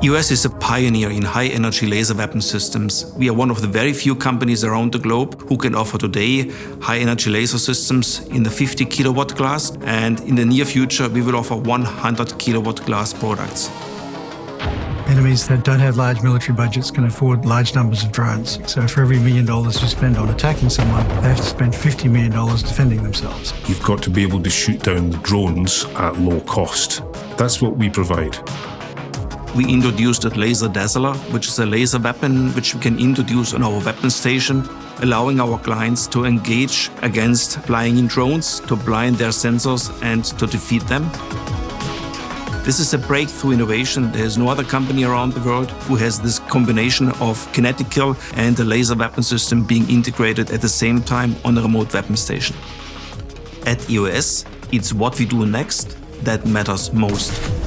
EOS is a pioneer in high-energy laser weapon systems. We are one of the very few companies around the globe who can offer today high-energy laser systems in the 50 kilowatt class, and in the near future we will offer 100 kilowatt class products. Enemies that don't have large military budgets can afford large numbers of drones. So for every $1 million you spend on attacking someone, they have to spend $50 million defending themselves. You've got to be able to shoot down the drones at low cost. That's what we provide. We introduced the laser Dazzler, which is a laser weapon which we can introduce on our weapon station, allowing our clients to engage against flying-in drones, to blind their sensors and to defeat them. This is a breakthrough innovation. There is no other company around the world who has this combination of kinetic kill and the laser weapon system being integrated at the same time on a remote weapon station. At EOS, it's what we do next that matters most.